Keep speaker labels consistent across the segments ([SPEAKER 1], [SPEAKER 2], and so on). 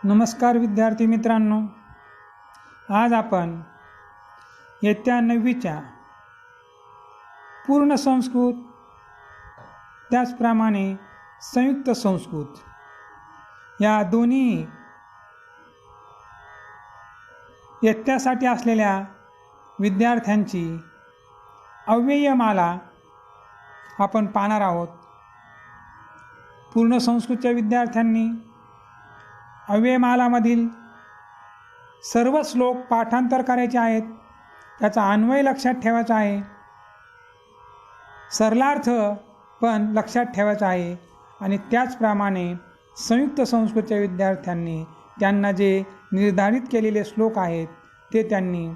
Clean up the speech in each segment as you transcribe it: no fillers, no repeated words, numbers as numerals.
[SPEAKER 1] नमस्कार विद्यार्थी मित्रांनो, आज आपण इयत्ता 9वीच्या पूर्ण संस्कृत त्याचप्रमाणे संयुक्त संस्कृत या दोन्ही इयत्तासाठी असलेल्या विद्यार्थ्यांची अव्ययमाला आपण पाहणार आहोत। पूर्ण संस्कृतच्या विद्यार्थ्यांनी अव्ययमालामधील सर्व श्लोक पाठांतर करायचे आहेत, त्याचा अन्वय लक्षात ठेवायचा आहे, सरलार्थ पण लक्षात ठेवायचा आहे आणि त्याचप्रमाणे संयुक्त संस्कृतच्या विद्यार्थ्यांनी त्यांना जे निर्धारित केलेले श्लोक आहेत ते त्यांनी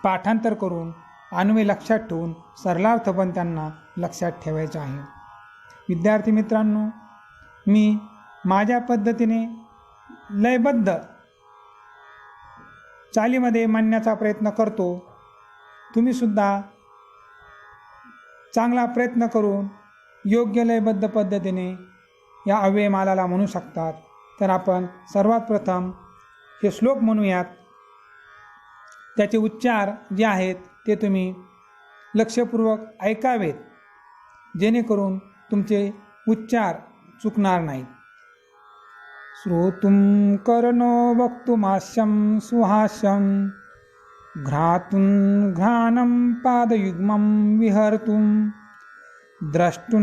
[SPEAKER 1] पाठांतर करून अन्वय लक्षात ठेवून सरलार्थ पण त्यांना लक्षात ठेवायचा आहे। विद्यार्थी मित्रांनो, मी माझ्या पद्धतीने लयबद्ध चालीमध्ये म्हणण्याचा प्रयत्न करतो। तुम्ही सुद्धा चांगला प्रयत्न करून योग्य लयबद्ध पद्धतीने या अव्ययमालाला म्हणू शकतात। तर आपण सर्वात प्रथम हे श्लोक म्हणूयात। त्याचे उच्चार जे आहेत ते तुम्ही लक्षपूर्वक ऐकावेत, जेणेकरून तुमचे उच्चार चुकणार नाहीत। श्रोतुं कर्णो वक्तुमास्यं सुहास्यं घ्रातुं घ्राणं पादयुग्मं विहर्तुं द्रष्टुं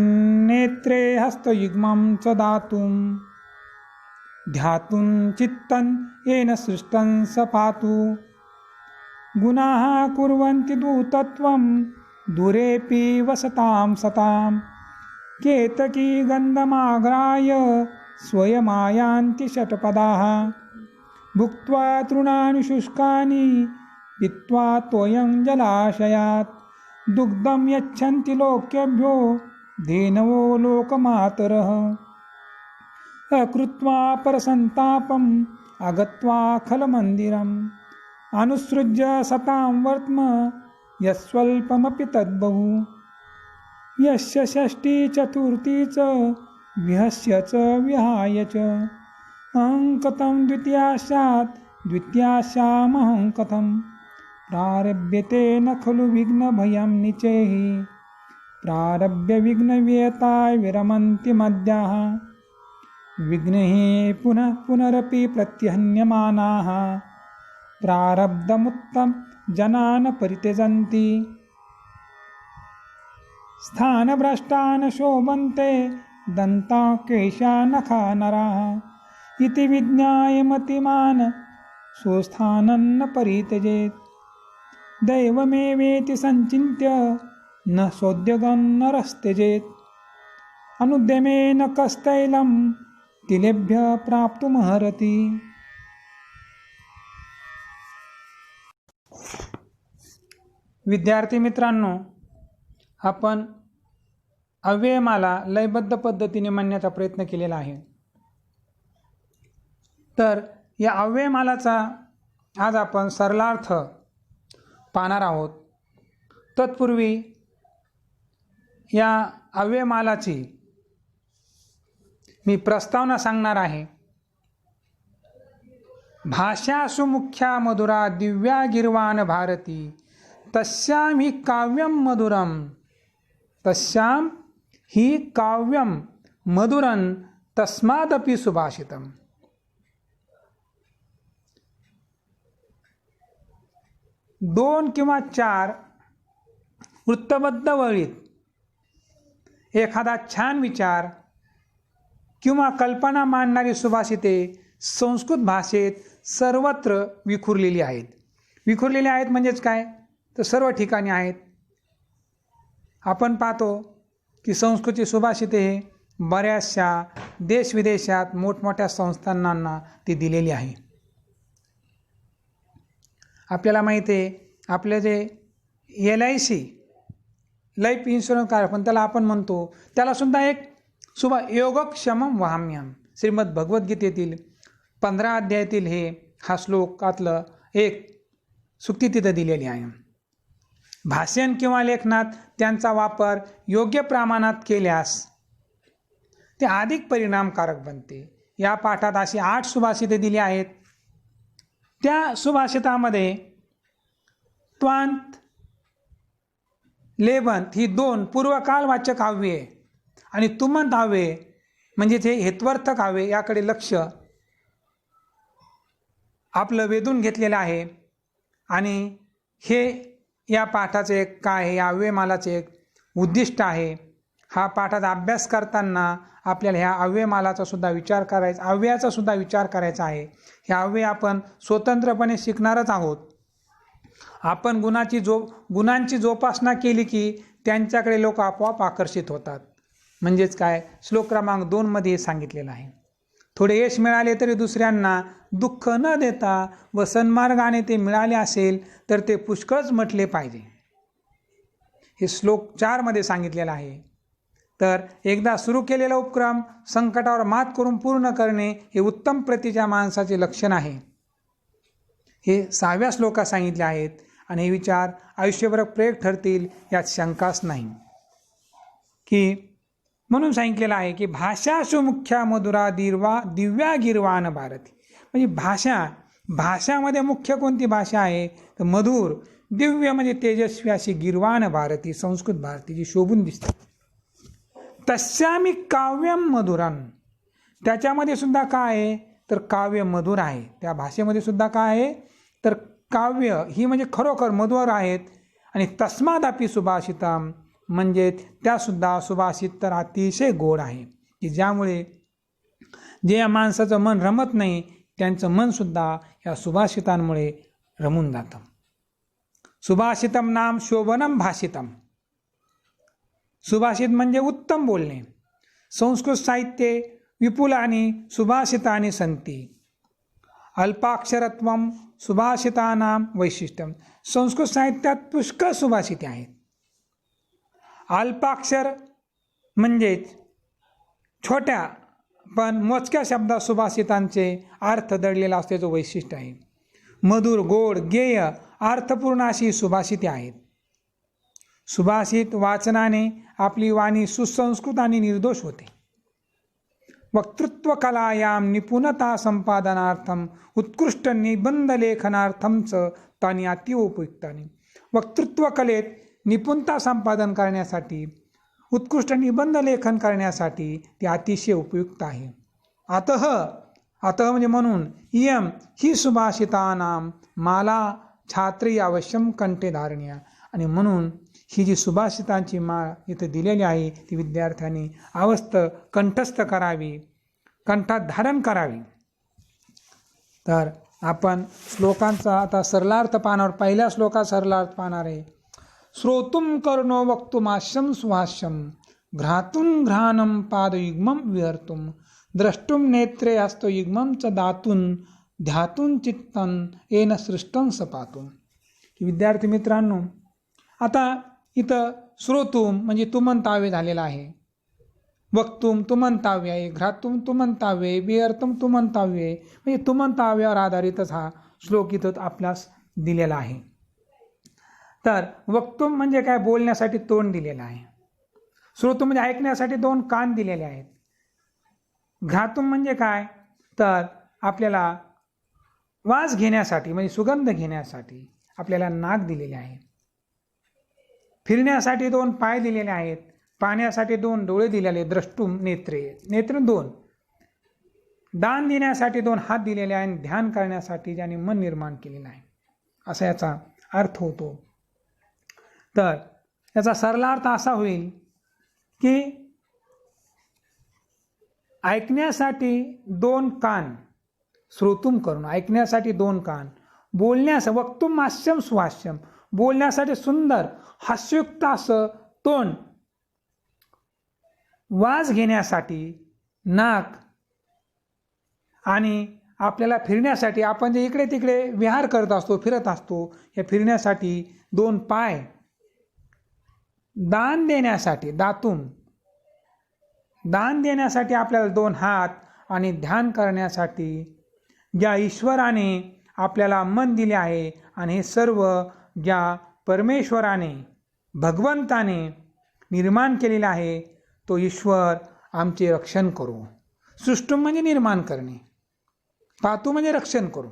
[SPEAKER 1] नेत्रे हस्तयुग्मं च दातुं ध्यातुं चित्तं येन सृष्टं स पातु गुणाः कुर्वन्ति दूतत्वं दूरेऽपि वसतां सतां केतकी गन्धमाग्राय स्वयमायान्ति षट्पदाः भुक्त्वा तृणानि शुष्कानि पीत्वा तोयं जलाशयात् दुग्धं यच्छन्ति लोकेभ्यो धेनवो लोकमातरः अकृत्वा परसन्तापम् अगत्वा खलमन्दिरम् अनुसृज्य सतां वर्त्म यस्वल्पमपि तद्बहु यस्य षष्ठी चतुर्थी च विहस्य च विहाय च अहङ्कतं द्वितीयास्यात् द्वितीयास्यामहं कथं प्रारभ्यते न खलु विघ्नभयं निचैः प्रारभ्य विघ्नवियताय विरमन्ति मद्याः विघ्नैः पुनः पुनरपि प्रत्यहन्यमानाः प्रारब्धमुत्तम जनान् परित्यजन्ति स्थानभ्रष्टान् शोभन्ते दन्ता केशा नखा नराः इति विज्ञाय मतिमान् स्वस्थानं न परित्यजेत् दैवमेवेति संचिन्त्य न सोद्यगं नरस्त्यजेत् अनुद्यमेन कस्तैलं तिलेभ्यः प्राप्तुमर्हति। विद्यार्थी मित्रांनो, आपण अव्ययमाला लयबद्ध पद्धतीने म्हणण्याचा प्रयत्न केलेला आहे। तर या अव्ययमालाचा आज आपण सरलार्थ पाहणार आहोत। तत्पूर्वी या अव्ययमालाची मी प्रस्तावना सांगणार आहे। भाषासु मुख्या मधुरा दिव्या गिर्वाण भारती तस्यां हि काव्यं मधुरं तस्यां हि काव्यं मधुरं तस्मादपि सुभाषितम्। दोन किंवा चार वृत्तबद्ध वळीत एखादा छान विचार किंवा कल्पना मांडणारी सुभाषिते संस्कृत भाषेत सर्वत्र विखुरलेली आहेत। विखुरलेली आहेत म्हणजेच काय, तर सर्व ठिकाणी आहेत। आपण पाहतो की संस्कृतची सुभाषिते हे बऱ्याचशा देशविदेशात मोठमोठ्या संस्थानांना ती दिलेली आहे। आपल्याला माहिती आहे, आपले जे LIC लाईफ इन्शुरन्स कार्ड पण त्याला आपण म्हणतो, त्याला सुद्धा एक योगक्षेमं वहाम्यहम् श्रीमद भगवद्गीतेतील 15 अध्यायातील हा श्लोकातलं एक सूक्ती तिथं दिलेली आहे। भाषण किंवा लेखनात त्यांचा वापर योग्य प्रमाणात केल्यास ते अधिक परिणामकारक बनते। या पाठात अशी 8 सुभाषिते दिली आहेत. त्या सुभाषितामध्ये त्वांत, लेबंत ही 2 पूर्वकालवाच्य काव्ये आणि तुमंत काव्ये म्हणजे ते हेत्वर्थ काव्ये याकडे लक्ष आपलं वेधून घेतलेलं आहे. आणि हे या पाठाचे एक काय आहे, या अव्ययमालाचे एक उद्दिष्ट आहे. हा पाठाचा अभ्यास करताना आपल्याला ह्या अव्ययमालाचा सुद्धा विचार करायचा, अव्ययाचा सुद्धा विचार करायचा आहे. हे अव्यय आपण स्वतंत्रपणे शिकणारच आहोत. आपण गुणांची जोपासना केली की त्यांच्याकडे लोक आपोआप आकर्षित होतात. म्हणजेच काय, श्लोक क्रमांक 2 मध्ये सांगितलेलं आहे. थोडे यश मिळाले तरी दुसऱ्यांना दुःख न देता व सन्मार्गाने ते मिळाले असेल तर ते पुष्कळच म्हटले पाहिजे. हे श्लोक 4 मध्ये सांगितलेलं आहे. तर एकदा सुरू केलेला उपक्रम संकटावर मात करून पूर्ण करणे हे उत्तम प्रतीच्या माणसाचे लक्षण आहे. हे 6व्या श्लोकात सांगितले आहेत आणि हे विचार आयुष्यभर प्रयोग ठरतील यात शंकाच नाही. की म्हणून सांगितलेलं आहे की भाषासु मुख्या मधुरा दिव्या गिरवान भारती. म्हणजे भाषामध्ये मुख्य कोणती भाषा आहे तर मधुर, दिव्य म्हणजे तेजस्वी अशी गिरवान भारती, संस्कृत भारती जी शोभून दिसते. तस्यामी काव्यम मधुरम, त्याच्यामध्ये सुद्धा काय आहे तर काव्य मधुर आहे. त्या भाषेमध्ये सुद्धा काय आहे तर काव्य ही म्हणजे खरोखर मधुर आहेत. आणि तस्मादापि सुभाषितम म्हणजे त्यासुद्धा सुभाषित तर अतिशय गोड आहे की ज्यामुळे जे या माणसाचं मन रमत नाही त्यांचं मनसुद्धा या सुभाषितांमुळे रमून जातं. सुभाषितम नाम शोभनम भाषितम. सुभाषित म्हणजे उत्तम बोलणे. संस्कृत साहित्ये विपुलानि सुभाषितानि संती. अल्पाक्षरत्वम सुभाषितानां वैशिष्ट्यम. संस्कृत साहित्यात पुष्कळ सुभाषिते आहेत. अल्पाक्षर म्हणजेच छोट्या पण मोजक्या शब्दात सुभाषितांचे अर्थ दडलेला असल्याचं वैशिष्ट्य आहे. मधुर, गोड, गेय, अर्थपूर्ण अशी सुभाषिते आहेत. सुभाषित वाचनाने आपली वाणी सुसंस्कृत आणि निर्दोष होते. वक्तृत्व कलायां निपुणता संपादनार्थम उत्कृष्ट निबंध लेखनार्थम च तानी अतीव उपयुक्तानी. वक्तृत्व कलेत निपुणता संपादन करण्यासाठी, उत्कृष्ट निबंध लेखन करण्यासाठी ते अतिशय उपयुक्त आहे. अतः म्हणजे म्हणून इयम ही सुभाषितानां माला छात्री अवश्यम कंठे धारणीय. आणि म्हणून ही जी सुभाषितांची माळ इथे दिलेली आहे ती विद्यार्थ्यांनी कंठस्थ करावी, कंठात धारण करावी. तर आपण श्लोकांचा आता सरलार्थ पाहणार. पहिल्या श्लोकात सरलार्थ पाहणार आहे. श्रोतुम कर्णो वक्तुमाश्यम सुभाष्यम घ्रातून घ्राणम पादयुग्मम विहर्तुम द्रष्टुम नेत्रे हस्तो युग्मम च दातून ध्यातून चित्तन येन सृष्टं सपातून. विद्यार्थी मित्रांनो, आता इथं श्रोतुम म्हणजे तुमंतावे झालेला आहे. वक्तुम तुमंताव्य आहे, घ्रातुम तुमंताव्य, विहर्तुम तुमंताव्य म्हणजे तुमंताव्यावर आधारितच हा श्लोक इथं आपल्यास दिलेला आहे. तर वक्तुम म्हणजे काय, बोलण्यासाठी तोंड दिलेलं आहे. श्रोतुम म्हणजे ऐकण्यासाठी 2 कान दिलेले आहेत. घ्रातुम म्हणजे काय तर आपल्याला वास घेण्यासाठी म्हणजे सुगंध घेण्यासाठी आपल्याला नाक दिलेले आहे. फिरण्यासाठी 2 पाय दिलेले आहेत. पाहण्यासाठी 2 डोळे दिलेले, द्रष्टुम नेत्रे 2. दान देण्यासाठी 2 हात दिलेले आहे. आणि ध्यान करण्यासाठी ज्याने मन निर्माण केलेलं आहे असा याचा अर्थ होतो. तर याचा सरला अर्थ असा होईल की ऐकण्यासाठी 2 कान, श्रोतुम करून ऐकण्यासाठी 2 कान, बोलण्यासाठी वक्तुम हास्यम सुहास्यम बोलण्यासाठी सुंदर हास्ययुक्त असं तोंड, वास घेण्यासाठी नाक आणि आपल्याला फिरण्यासाठी आपण जे इकडे तिकडे विहार करत असतो, फिरत असतो, या फिरण्यासाठी 2 पाय, दान देण्यासाठी दान देण्यासाठी आपल्याला 2 हात आणि ध्यान करण्यासाठी ज्या ईश्वराने आपल्याला मन दिले आहे आणि हे सर्व ज्या परमेश्वराने भगवंताने निर्माण केलेला आहे तो ईश्वर आमचे रक्षण करो. सृष्टुम म्हणजे निर्माण करणे, पातू म्हणजे रक्षण करू.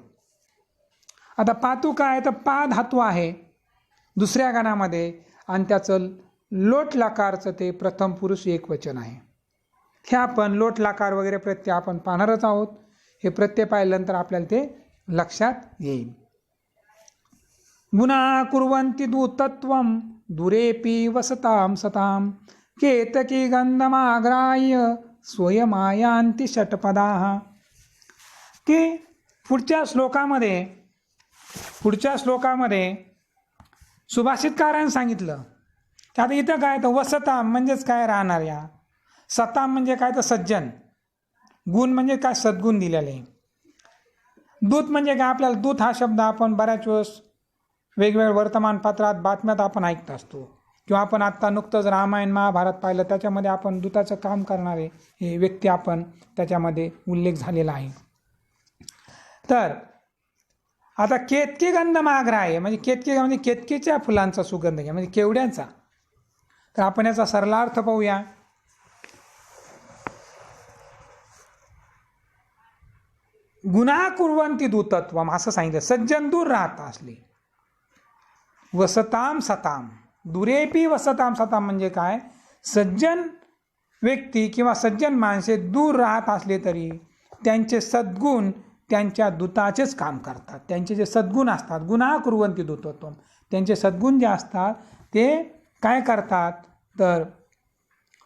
[SPEAKER 1] आता पातू काय, तर पा धातू आहे दुसऱ्या गणामध्ये आणि त्याचं लोट लकारचं ते प्रथम पुरुष एकवचन आहे. हे आपण लोट लकार वगैरे प्रत्यय आपण पाहणारच आहोत. हे प्रत्यय पाहिल्यानंतर आपल्याला ते लक्षात येईल. गुणा कुर्वन्ति दूतत्वं दुरेपि वसतां सतां केतकी गंधमाग्राह्य स्वयमायांती षटपदाः. की पुढच्या श्लोकामध्ये सुभाषितकारांनी सांगितलं की आता इथं काय, तर वसताम म्हणजेच काय, राहणाऱ्या. सताम म्हणजे काय, तर सज्जन. गुण म्हणजे काय, सद्गुण दिलेले. दूत म्हणजे काय, आपल्याला दूत हा शब्द आपण बऱ्याच वेळेस वेगवेगळ्या वर्तमानपत्रात बातम्यात आपण ऐकत असतो, किंवा आपण आत्ता नुकतंच रामायण महाभारत पाहिलं, त्याच्यामध्ये आपण दूताचं काम करणारे हे व्यक्ती आपण त्याच्यामध्ये उल्लेख झालेला आहे. तर आता केतकी गंध माग्रा आहे, म्हणजे केतकी म्हणजे केतकीच्या फुलांचा सुगंध घ्या, म्हणजे केवड्यांचा. तर आपण याचा सरलार्थ पाहूया. गुन्हा कुर्वन्ति दूतत्वम असं सांगितलं, सज्जन दूर राहत असले. वसताम सताम, दुरेपी वसताम सताम म्हणजे काय, सज्जन व्यक्ती किंवा सज्जन माणसे दूर राहत असले तरी त्यांचे सद्गुण त्यांच्या दूताचेच काम करतात. त्यांचे जे सद्गुण असतात, गुन्हा कुर्वन्ति दूतत्वम, त्यांचे सद्गुण जे असतात ते काय करतात, तर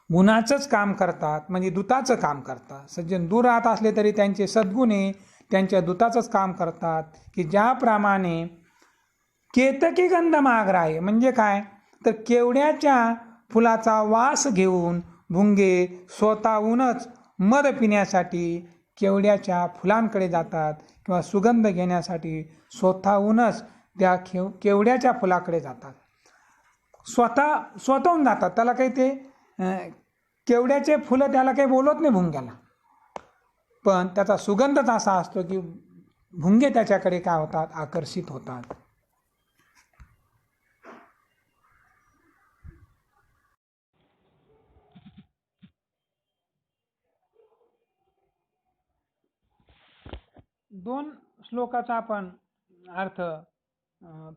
[SPEAKER 1] गुणाचंच काम करतात, म्हणजे दूताचं काम करतात. सज्जन दूर राहत असले तरी त्यांचे सद्गुणे त्यांच्या दूताचंच काम करतात. की ज्याप्रमाणे केतकी गंध माग्राह्य म्हणजे काय, तर केवड्याच्या फुलाचा वास घेऊन भुंगे स्वतःहूनच मध पिण्यासाठी केवड्याच्या फुलांकडे जातात, किंवा सुगंध घेण्यासाठी स्वतःहूनच त्या केवड्याच्या फुलाकडे जातात. स्वतःहून जातात. त्याला काही ते केवड्याचे फुलं त्याला काही बोलत नाही भुंग्याला, पण त्याचा सुगंधच असा असतो की भुंगे त्याच्याकडे काय होतात, आकर्षित होतात. दोन श्लोकाचा आपण अर्थ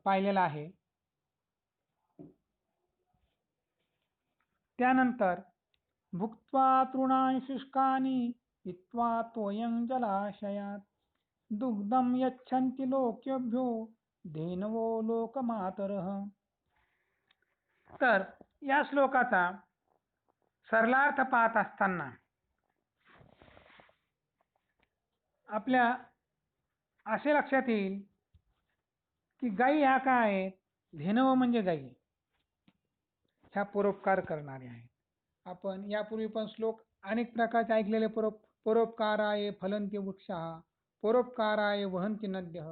[SPEAKER 1] पाहिलेला आहे. त्यानंतर भुक्त्वा तृणानि शुष्कानि पित्वा तोयं जलाशयात दुग्धं यच्छन्ति लोकेभ्यो धेनवो लोकमातरः. तर या श्लोकाचा सरलार्थ पाहत असताना आपल्या असे लक्षात येईल की गायी ह्या काय आहेत, धेनव म्हणजे गायी ह्या परोपकार करणारे आहेत. आपण यापूर्वी पण श्लोक अनेक प्रकारचे ऐकलेले. परोपकाराय फलन्ति वृक्षाः, परोपकाराय वहन्ति नद्यः,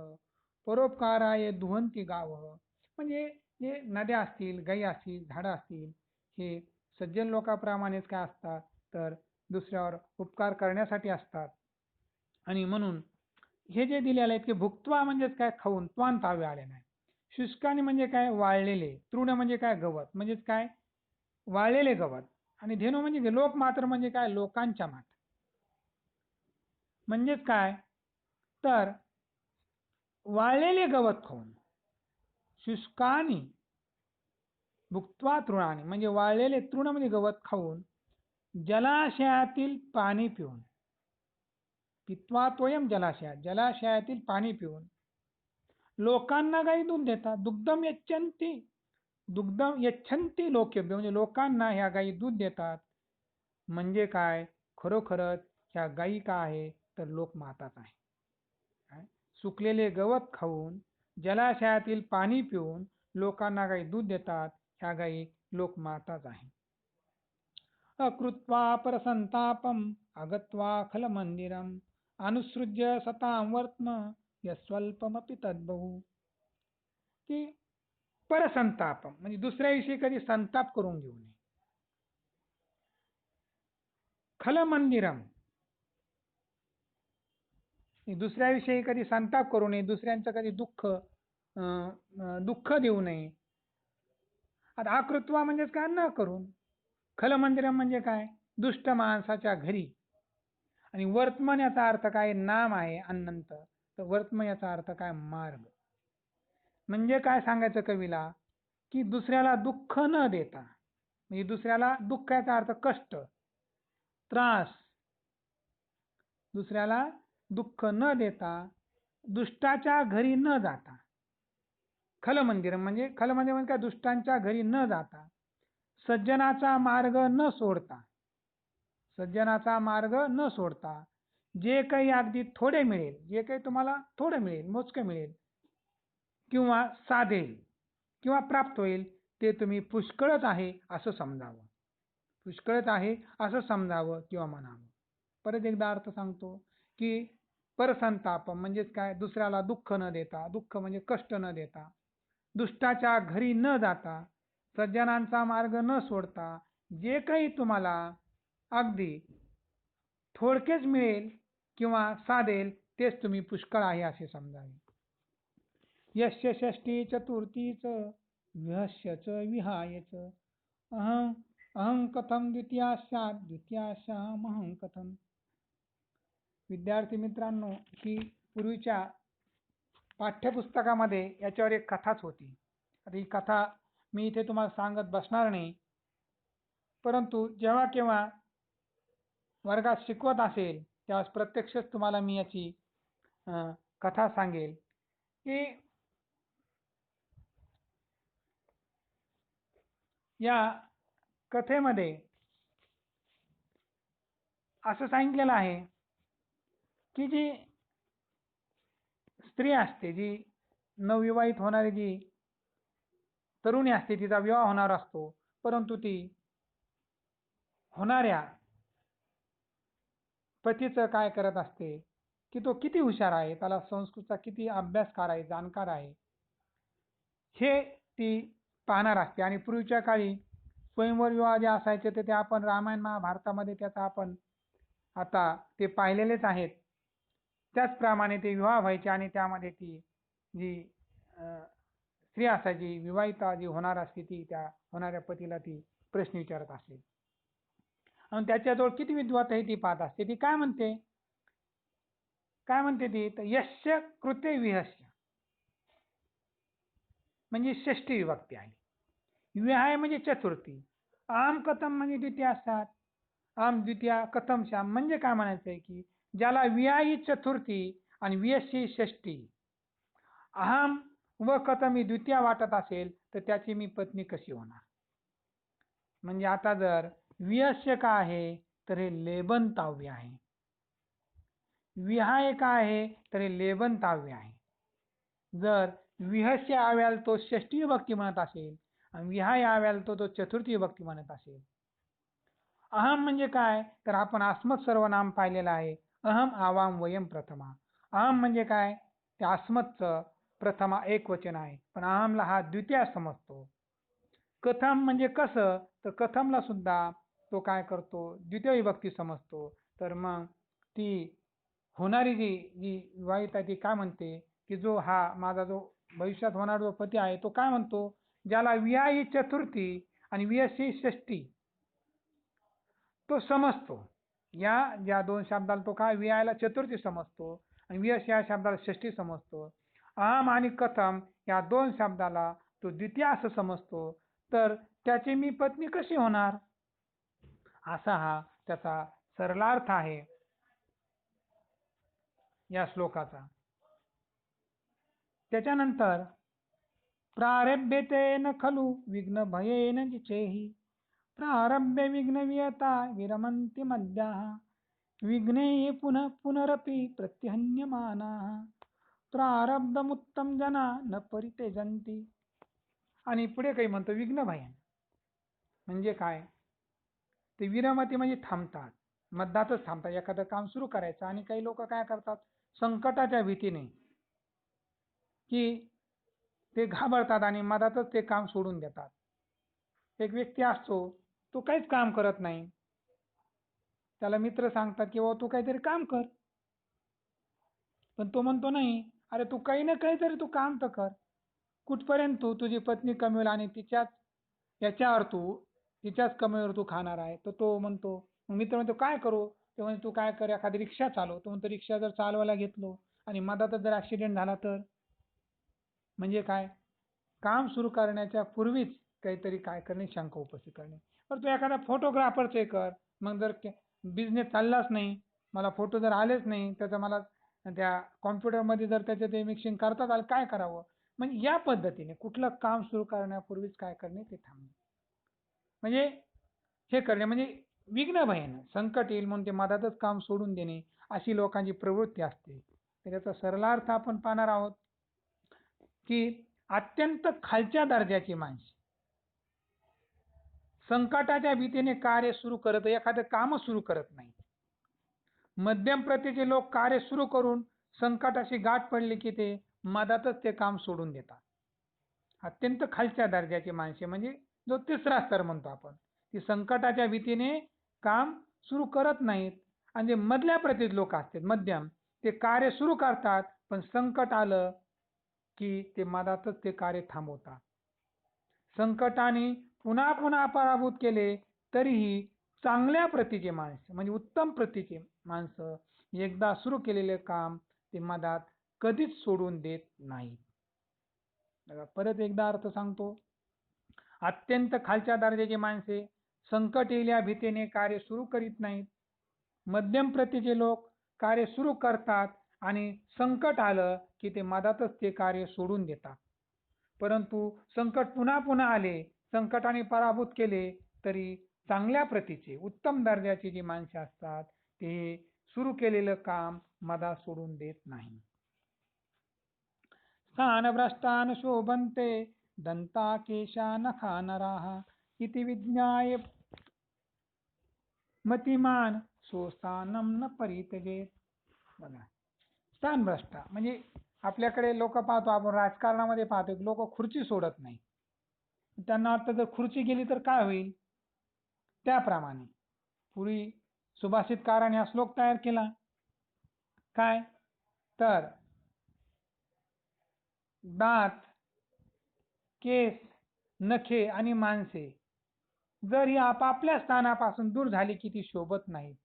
[SPEAKER 1] परोपकाराय दुहन्ति गावः. म्हणजे जे नद्या असतील, गायी असतील, झाडं असतील, हे सज्जन लोकांप्रमाणेच काय असतात, तर दुसऱ्यावर उपकार करण्यासाठी असतात. आणि म्हणून हे जे दिलेले आहेत की भुक्त्वा म्हणजेच काय, खाऊन, त्वान तावे आले नाही. शुष्कानी म्हणजे काय, वाळलेले. तृण म्हणजे काय, गवत म्हणजेच काय, वाळलेले गवत. आणि धेनू म्हणजे लोक मात्र म्हणजे काय, लोकांच्या मात म्हणजेच काय, तर वाळलेले गवत खाऊन. शुष्कानी भुक्त्वा तृणानी म्हणजे वाळलेले तृण म्हणजे गवत खाऊन, जलाशयातील पाणी पिऊन. पित्वा तोयम जलाशयात, जलाशयातील पाणी पिऊन लोकांना गायी दूध देतात. दुग्धम यच्छन्ति लोकेभ्यो म्हणजे लोकांना ह्या गायी दूध देतात. म्हणजे काय, खरोखरच ह्या गायी काय आहे, तर लोकमाताच आहे. सुकलेले गवत खाऊन, जलाशयातील पाणी पिऊन लोकांना गायी दूध देतात, ह्या गायी लोकमाताच आहे. अकृत्वा परसंतापम अगत्वा खल मंदिरम अनुसृज्य सतां वर्त्म यस्वल्पमपि तद्बहु. की परसंतापम म्हणजे दुसऱ्याविषयी कधी संताप करून घेऊ नये. खल मंदिरम दुसऱ्याविषयी कधी संताप करू नये, दुसऱ्यांचं कधी दुःख देऊ नये. आता अकृत्वा म्हणजेच काय, न करून. खल मंदिरम म्हणजे काय, दुष्ट माणसाच्या घरी. आणि वर्तमान याचा अर्थ काय? नाम आहे अनंत. तर वर्तमान याचा अर्थ काय? मार्ग. म्हणजे काय सांगायचं कवीला? की दुसऱ्याला दुःख न देता, म्हणजे दुसऱ्याला दुःखाचा अर्थ कष्ट, त्रास, दुसऱ्याला दुःख न देता, दुष्टाच्या घरी न जाता, खलमंदिर म्हणजे काय? दुष्टांच्या घरी न जाता, सज्जनाचा मार्ग न सोडता, सज्जनाचा मार्ग न सोडता, जे काही अगदी थोडे मिळेल, जे काही तुम्हाला थोडं मिळेल, मोजकं मिळेल किंवा साधे किंवा प्राप्त होईल, ते तुम्ही पुष्कळच आहे असं समजावं. पुष्कळच आहे असं समजावं किंवा म्हणावं. परत एकदा अर्थ सांगतो की परसंताप म्हणजेच काय? दुसऱ्याला दुःख न देता, दुःख म्हणजे कष्ट न देता, दुष्टाच्या घरी न जाता, सज्जनांचा मार्ग न सोडता, जे काही तुम्हाला अगदी थोडकेच मिळेल किंवा साधेल तेच तुम्ही पुष्कळ आहे असे समजावे. यस्य षष्ठी चतुर्थीच विहस्यच विहायच अहं अहं कथम द्वितीया स्यात् द्वितीयास्यामहं कथम. विद्यार्थी मित्रांनो, ही पूर्वीच्या पाठ्यपुस्तकामध्ये याच्यावर एक कथाच होती. आता ही कथा मी इथे तुम्हाला सांगत बसणार नाही, परंतु जेव्हा केव्हा वर्गात शिकवत असेल त्यावेळेस प्रत्यक्षच तुम्हाला मी याची कथा सांगेल की या कथेमध्ये असं सांगितलेलं आहे की जी स्त्री असते, जी नवविवाहित होणारी जी तरुणी असते, तिचा विवाह होणार असतो, परंतु ती होणाऱ्या पतीचं काय करत असते की तो किती हुशार आहे, त्याला संस्कृतचा किती अभ्यासकार आहे, जाणकार आहे, हे ती पाहणार असते. आणि पूर्वीच्या काळी स्वयंवर विवाह जे असायचे ते आपण रामायण महाभारतामध्ये त्याचा आपण आता ते पाहिलेलेच आहेत. त्याचप्रमाणे ते विवाह व्हायचे आणि त्यामध्ये ती जी स्त्री असायची, विवाहिता जी होणार असते, ती त्या होणाऱ्या पतीला ती प्रश्न विचारत असते आणि त्याच्याजवळ किती विद्वत आहे ती पाहत असते. ती काय म्हणते? काय म्हणते ती? तर यस्य कृते विहस्य म्हणजे षष्ठी विभक्ती आली. विहाय म्हणजे चतुर्थी, आम कथम म्हणजे द्वितीय असतात, आम द्वितीया कथम श्याम म्हणजे काय म्हणायचं आहे की ज्याला विहाई चतुर्थी आणि वियशी षष्ठी, अहम व कथम ही द्वितीया वाटत असेल तर त्याची मी पत्नी कशी होणार? म्हणजे आता जर वियस्य का आहे तर हे लेबनताव्य आहे, विहाय का आहे तर हे लेबनताव्य आहे. जर विहस्य आव्याला तो षष्ठी विभक्ती म्हणत असेल आणि विहाय आव्याला तो चतुर्थी विभक्ती म्हणत असेल. अहम म्हणजे काय? तर आपण अस्मत् सर्वनाम पाहिलेलं आहे. अहम आवाम वयम प्रथमा. अहम म्हणजे काय? ते अस्मत्चं प्रथमा एक वचन आहे, पण अहमला हा द्वितीय समजतो. कथम म्हणजे कसं? तर कथमला सुद्धा तो काय करतो? द्वितीय विभक्ती समजतो. तर मग ती होणारी जी जी विवाहित आहे ती काय म्हणते की जो हा माझा जो भविष्यात होणारा जो पती आहे तो काय म्हणतो? ज्याला विहाई चतुर्थी आणि वियशी षष्ठी तो समजतो. या ज्या दोन शब्दाला तो काय? विहायला चतुर्थी समजतो आणि वियश या शब्दाला षष्ठी समजतो. अहम आणि कथम या दोन शब्दाला तो द्वितीय असं समजतो. तर त्याची मी पत्नी कशी होणार? असा हा त्याचा सरलार्थ आहे या श्लोकाचा. त्याच्यानंतर प्रारभ्यतेन खलु विघ्न भयेन जिचेहि, प्रारभ्य विघ्न वियता विरमन्ति मद्याः विघ्ने पुनः पुनरपि प्रत्यहन्यमानाः प्रारब्धमुत्तम जना न परित्यजन्ति. आणि पुढे काही म्हणतो विघ्न भयन म्हणजे काय? ते विरमती म्हणजे थांबतात, मध्यातच थांबतात. एखादं काम सुरू करायचं आणि काही लोक काय करतात? संकटाच्या भीतीने की ते घाबरतात आणि मधातच ते काम सोडून देतात. एक व्यक्ती असतो, तो काहीच काम करत नाही, त्याला मित्र सांगतात की बाबा तू काहीतरी काम कर, पण तो म्हणतो नाही, अरे तू काही ना काहीतरी तू काम तर कर. कुठपर्यंत तू तुझी पत्नी कमवेल आणि तिच्याच याच्यावर तू तिच्याच कमेवर तू खाणार आहे. तर तो म्हणतो, मित्र म्हणतो काय करू? ते म्हणजे तू काय कर, एखादी रिक्षा चालव. तो म्हणतो रिक्षा जर चालवायला घेतलो आणि मधातच जर ॲक्सिडेंट झाला तर? म्हणजे काय, काम सुरू करण्याच्या पूर्वीच काहीतरी काय करणे, शंका उपस्थित करणे. तर तू एखादा फोटोग्राफरचे कर. मग जर बिझनेस चाललाच नाही, मला फोटो जर आलेच नाही, त्याचं मला त्या कॉम्प्युटरमध्ये जर त्याचं ते मिक्सिंग करतात आलं, काय करावं? म्हणजे या पद्धतीने कुठलं काम सुरू करण्यापूर्वीच काय करणे, ते थांबणे. म्हणजे हे करणे म्हणजे विघ्न भयानं संकट येईल म्हणून ते मधातच काम सोडून देणे, अशी लोकांची प्रवृत्ती असते. तर त्याचा सरलार्थ आपण पाहणार आहोत की अत्यंत खालच्या दर्जाची माणसे संकटाच्या भीतीने कार्य सुरू करत, एखादं काम सुरू करत नाही. मध्यम प्रतीचे लोक कार्य सुरू करून संकटाशी गाठ पडली की ते मधातच ते काम सोडून देतात. अत्यंत खालच्या दर्जाची माणसे म्हणजे जो तिसरा स्तर म्हणतो आपण, ती संकटाच्या भीतीने काम सुरू करत नाहीत. आणि जे मधल्या प्रतीचे लोक असतात मध्यम, ते कार्य सुरू करतात, पण संकट आलं की ते मधातच ते कार्य थांबवतात. संकटाने पुन्हा पुन्हा पराभूत केले तरीही चांगल्या प्रतीचे माणसं म्हणजे उत्तम प्रतीचे माणसं एकदा सुरू केलेले काम ते मधात कधीच सोडून देत नाहीत. परत एकदा अर्थ सांगतो. अत्यंत खालच्या दर्जाची माणसे संकट येल्या भीतीने कार्य सुरू करीत नाहीत. मध्यम प्रतीचे लोक कार्य सुरू करतात आणि संकट आलं की ते मधातच ते कार्य सोडून देतात. परंतु संकट पुन्हा पुन्हा आले, संकटाने पराभूत केले तरी चांगल्या प्रतीचे उत्तम दर्जाची जी माणसे असतात ते सुरू केलेलं काम मधात सोडून देत नाही. स्थानभ्रष्टान शोभन्ते दंता केशा नखा नराः इति विज्ञाय मतिमान सोस्थानम न परित्यजेत. बघा, स्थानभ्रष्ट म्हणजे आपल्याकडे लोक पाहतो, आपण राजकारणामध्ये पाहतो, लोक खुर्ची सोडत नाही. त्यांना वाटतं जर खुर्ची गेली तर काय होईल. त्याप्रमाणे पूर्वी सुभाषितकाराने हा श्लोक तयार केला. काय तर दात, केस, नखे आणि मांसे जर ही आपापल्या स्थानापासून दूर झाली की ती शोभत नाहीत.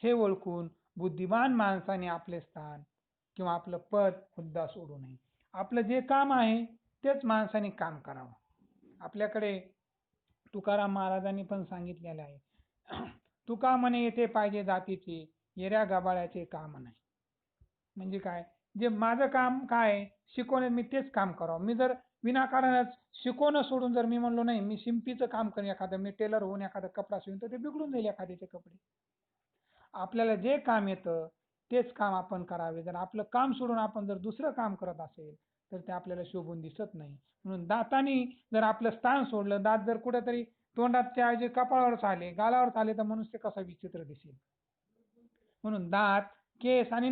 [SPEAKER 1] हे ओळखून बुद्धिमान माणसाने आपले स्थान किंवा आपलं पद हुद्दा सोडू नये. आपलं जे काम आहे तेच माणसाने काम करावं. आपल्याकडे तुकाराम महाराजांनी पण सांगितलेलं आहे, तुका म्हणे येथे पाहिजे जातीचे, येऱ्या गबाळ्याचे काम नाही. म्हणजे काय, जे माझं काम काय शिकवणे, मी तेच काम करावं. मी जर विनाकारणच शिकवणं सोडून जर मी म्हणलो नाही मी शिंपीचं काम करेन, एखादं मी टेलर होऊन एखादा कपडा शिवून, तर ते बिघडून जाईल एखाद्याचे कपडे. आपल्याला जे काम येतं तेच काम आपण करावे. जर आपलं काम सोडून आपण जर दुसरं काम करत असेल तर ते आपल्याला शोभून दिसत नाही. म्हणून दातांनी जर आपलं स्थान सोडलं, दात जर कुठेतरी तोंडाच्या ऐवजी कपाळावर आले, गालावर आले, तर मनुष्य कसा विचित्र दिसेल. म्हणून दात, केस आणि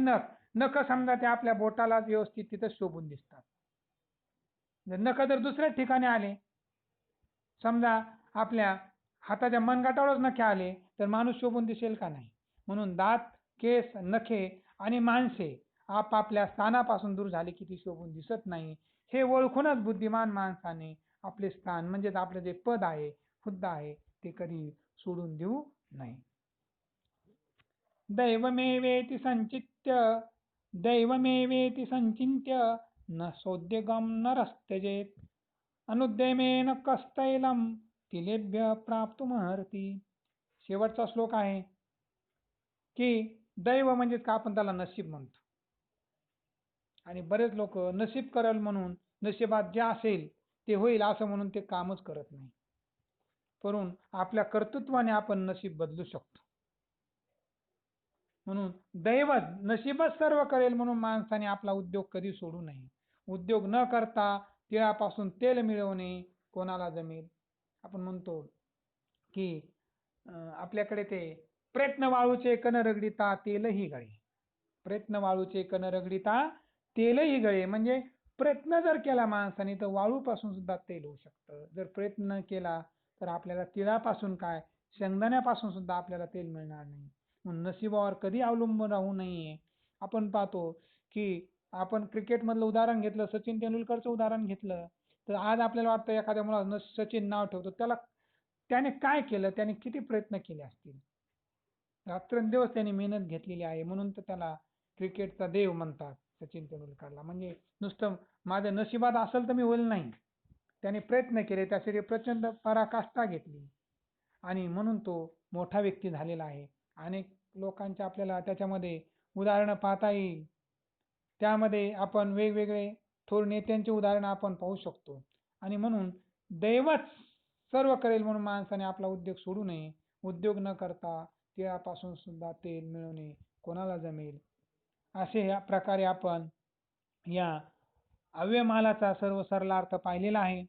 [SPEAKER 1] नख समजा ते आपल्या बोटाला व्यवस्थित तिथं शोभून दिसतात. जर नख जर दुसऱ्या ठिकाणी आले, समजा आपल्या हाताच्या मनगटावरच नखे आले, तर माणूस शोभून दिसेल का नाही. म्हणून दात, केस, नखे आणि मांसे आपापल्या स्थानापासून दूर झाले की ती शोभून दिसत नाही. हे ओळखूनच बुद्धिमान माणसाने आपले स्थान म्हणजेच आपलं जे पद आहे, हुद्दा आहे, ते कधी सोडून देऊ नये. दैवमेवेति संचित्य दैवमेवेति संचिन्त्य न सोद्यगम नरस्त्यजेत अनुद्यमेन कस्तैलम तिलेभ्य प्राप्तुमर्हति. शेवटचा श्लोक आहे की दैव म्हणजे का, आपण त्याला नशीब म्हणतो. आणि बरेच लोक नशीब करेल म्हणून नशिबात जे असेल ते होईल असं म्हणून ते कामच करत नाही. करून आपल्या कर्तृत्वाने आपण नशीब बदलू शकतो. म्हणून दैवत नशीबच सर्व करेल म्हणून माणसाने आपला उद्योग कधी सोडू नये. उद्योग न करता तिळापासून तेल मिळवणे कोणाला जमेल. आपण म्हणतो की आपल्याकडे ते प्रयत्न वाळूचे कण रगडिता तेलही गळे. प्रयत्न वाळूचे कण रगडिता तेलही गळे म्हणजे प्रयत्न जर केला माणसाने तर वाळूपासून सुद्धा तेल होऊ शकतं. जर प्रयत्न केला तर आपल्याला तिळापासून काय, शेंगदाण्यापासून सुद्धा आपल्याला तेल मिळणार नाही. म्हणून नशिबावर कधी अवलंबून राहू नये. आपण पाहतो की आपण क्रिकेटमधलं उदाहरण घेतलं, सचिन तेंडुलकरचं उदाहरण घेतलं, तर आज आपल्याला वाटतं एखाद्या मुलाला सचिन नाव ठेवतो, त्याला त्याने काय केलं, त्याने किती प्रयत्न केले असतील. रात्रंदिवस त्यांनी मेहनत घेतलेली आहे, म्हणून तर त्याला क्रिकेटचा देव म्हणतात सचिन तेंडुलकरला. म्हणजे नुसतं माझ्या नशिबात असेल तर मी होईल नाही, त्याने प्रयत्न केले, त्यासाठी प्रचंड पराकाष्ठा घेतली आणि म्हणून तो मोठा व्यक्ती झालेला आहे. अनेक लोकांच्या आपल्याला त्याच्यामध्ये उदाहरणं पाहता येईल. त्यामध्ये आपण वेगवेगळे थोर नेत्यांची उदाहरणं आपण पाहू शकतो. आणि म्हणून दैवच सर्व करेल म्हणून माणसाने आपला उद्योग सोडू नये. उद्योग न करता तिळापासून सुद्धा तेल मिळवणे कोणाला जमेल. असे या प्रकारे आपण या अव्ययमालाचा सर्व सरलार्थ पाहिलेला आहे.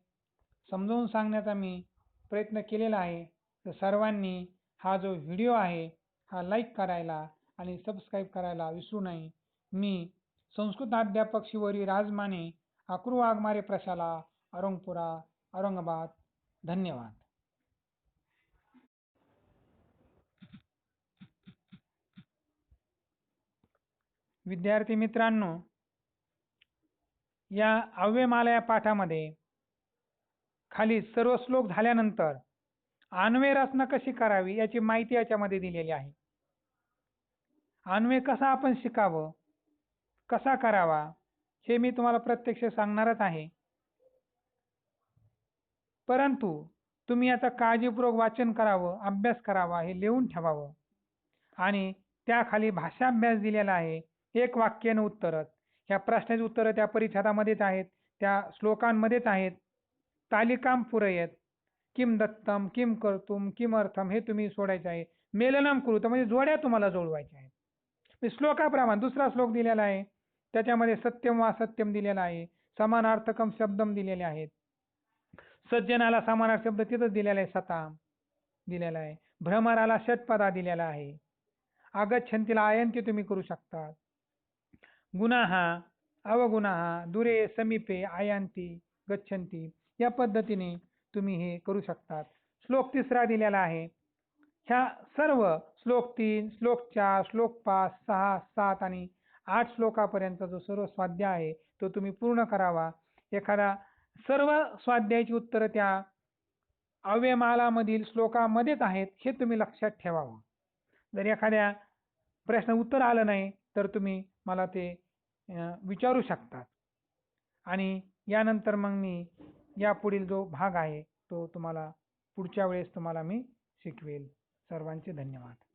[SPEAKER 1] समजावून सांगण्याचा मी प्रयत्न केलेला आहे. तर सर्वांनी हा जो व्हिडिओ आहे हा लाईक करायला आणि सबस्क्राईब करायला विसरू नये. मी संस्कृत अध्यापक शिवरी राजमाने, अक्रू वाघमारे प्रशाला, औरंगपुरा, औरंगाबाद. धन्यवाद. विद्यार्थी मित्रांनो, या अव्ययमाला या पाठामध्ये खाली सर्व श्लोक झाल्यानंतर अन्वय रचना कशी करावी याची माहिती याच्यामध्ये दिलेली आहे. अन्वय कसा आपण शिकावं, कसा करावा हे मी तुम्हाला प्रत्यक्ष सांगणारच आहे. परंतु तुम्ही याचा काळजीपूर्वक वाचन करावं, अभ्यास करावा, हे लिहून ठेवावं. आणि त्याखाली भाषाभ्यास दिलेला आहे. एक वाक्यानं उत्तरं. ह्या प्रश्नाची उत्तरं त्या परिच्छेदामध्येच आहेत, त्या श्लोकांमध्येच आहेत. तालिकाम पुरयेत, किम दत्तम, किम कर्तुम, किम अर्थम हे तुम्ही सोडायचे आहे. मेलनम कृत म्हणजे जोड्या तुम्हाला जोडवायच्या आहेत. श्लोकाप्रमाणे दुसरा श्लोक दिलेला आहे, त्याच्यामध्ये सत्यम वा सत्यम दिलेला आहे, समानार्थकम शब्दम दिलेले आहेत. सज्जनाला समानार्थ शब्द तिथंच दिलेला आहे, सताम दिलेला आहे. भ्रमराला षटपदा दिलेला आहे. अगच्छन्तीला आयंती तुम्ही करू शकता. गुणाः अवगुणाः दुरे समीपे आयांती गच्छन्ती या पद्धतीने तुम्ही हे करू शकतात. श्लोक तिसरा दिलेला आहे. ह्या सर्व श्लोक 3, श्लोक 4, श्लोक 5, 6, 7 आणि 8 श्लोकापर्यंत जो सर्व स्वाध्याय आहे तो तुम्ही पूर्ण करावा. एखादा सर्व स्वाध्यायाची उत्तरं त्या अव्ययमालामधील श्लोकामध्येच आहेत हे तुम्ही लक्षात ठेवावं. जर एखाद्या प्रश्न उत्तर आलं नाही तर तुम्ही मला ते विचारू शकतात. आणि यानंतर मग मी यापुढील जो भाग आहे तो तुम्हाला पुढच्या वेळेस तुम्हाला मी शिकवेल. सर्वांचे धन्यवाद.